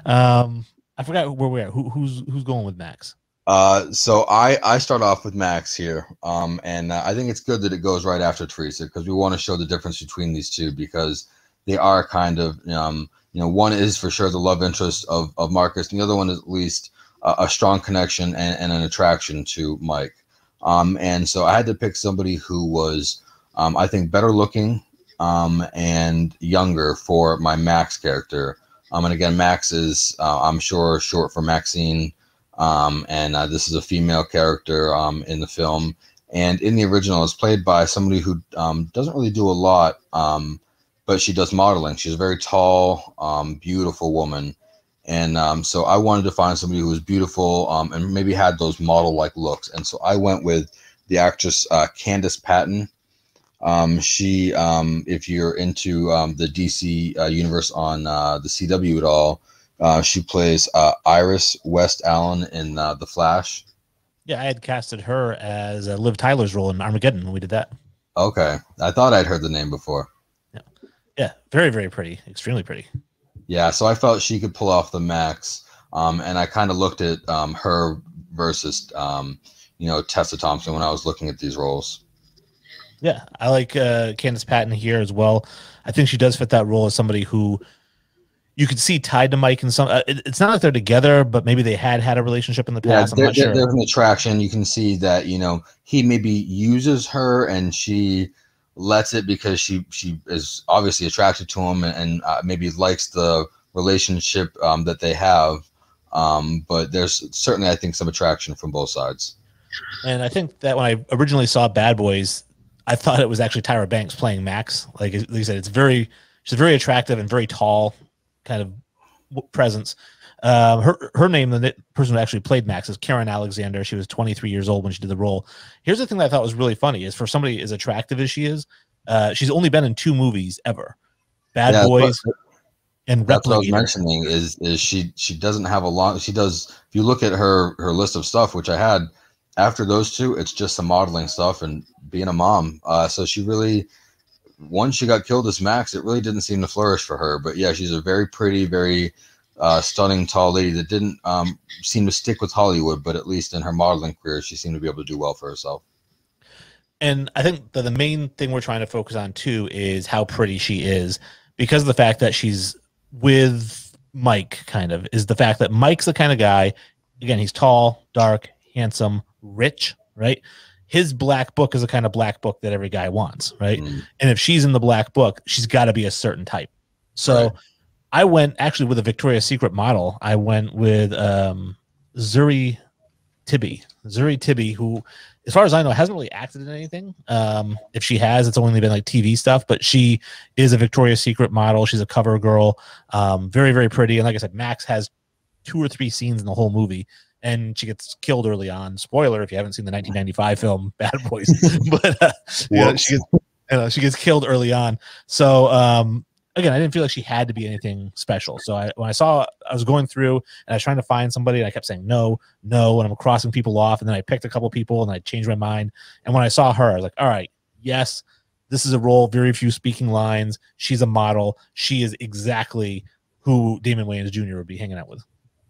I forgot where we're at. Who's going with Max? So I start off with Max here, and I think it's good that it goes right after Teresa because we want to show the difference between these two because they are kind of one is for sure the love interest of Marcus, and the other one is at least a strong connection and an attraction to Mike. And so I had to pick somebody who was I think better looking and younger for my Max character. And again, Max is I'm sure short for Maxine. And this is a female character in the film, and in the original, it's played by somebody who doesn't really do a lot, but she does modeling. She's a very tall, beautiful woman, and so I wanted to find somebody who was beautiful and maybe had those model-like looks. And so I went with the actress Candice Patton. She, if you're into the DC universe on the CW at all. She plays Iris West Allen in The Flash. Yeah, I had casted her as Liv Tyler's role in Armageddon when we did that. Okay. I thought I'd heard the name before. Yeah, very, very pretty. Extremely pretty. Yeah, so I felt she could pull off the Max. And I kind of looked at her versus, Tessa Thompson when I was looking at these roles. Yeah, I like Candice Patton here as well. I think she does fit that role as somebody who you could see tied to Mike in some. It's not like they're together, but maybe they had a relationship in the past. I'm not sure. There's an attraction. You can see that he maybe uses her and she lets it because she is obviously attracted to him and maybe likes the relationship that they have. But there's certainly I think some attraction from both sides. And I think that when I originally saw Bad Boys, I thought it was actually Tyra Banks playing Max. Like you said, she's very attractive and very tall. Kind of presence. Her name, the person who actually played Max, is Karen Alexander. She was 23 years old when she did the role. Here's the thing that I thought was really funny: is for somebody as attractive as she is, she's only been in 2 movies ever, Bad Boys and that's what I was Replicator. mentioning. Is she doesn't have a long. She does. If you look at her list of stuff, which I had after those 2, it's just some modeling stuff and being a mom. So she really. Once she got killed as Max, it really didn't seem to flourish for her. But yeah, she's a very pretty, very stunning, tall lady that didn't seem to stick with Hollywood, but at least in her modeling career, she seemed to be able to do well for herself. And I think that the main thing we're trying to focus on too is how pretty she is, because of the fact that she's with Mike. Kind of is the fact that Mike's the kind of guy. Again, he's tall, dark, handsome, rich, right? His black book is the kind of black book that every guy wants, right? And if she's in the black book, she's got to be a certain type. So right. I went actually with a Victoria's Secret model. I went with Zuri Tibby, who, as far as I know, hasn't really acted in anything. If she has, it's only been like TV stuff, but she is a Victoria's Secret model. She's a cover girl, very, very pretty. And like I said, Max has 2 or 3 scenes in the whole movie. And she gets killed early on. Spoiler if you haven't seen the 1995 film Bad Boys, but she gets killed early on. So again, I didn't feel like she had to be anything special. So when I was going through and I was trying to find somebody, and I kept saying no, and I'm crossing people off, and then I picked a couple people, and I changed my mind. And when I saw her, I was like, all right, yes, this is a role, very few speaking lines. She's a model. She is exactly who Damon Wayans Jr. would be hanging out with.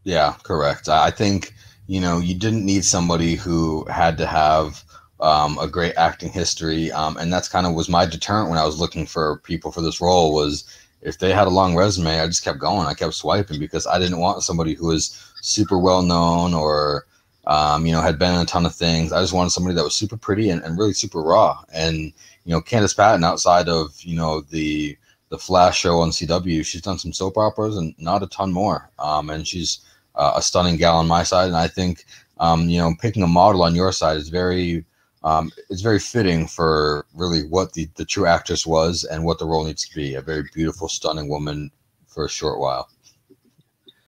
Yeah, correct. I think, you didn't need somebody who had to have a great acting history. And that's kind of was my deterrent when I was looking for people for this role was if they had a long resume, I just kept going. I kept swiping because I didn't want somebody who was super well known or, had been in a ton of things. I just wanted somebody that was super pretty and really super raw. And, Candice Patton, outside of, the Flash show on CW, she's done some soap operas and not a ton more. And she's a stunning gal on my side, and I think picking a model on your side is it's very fitting for really what the true actress was and what the role needs to be. A very beautiful, stunning woman for a short while.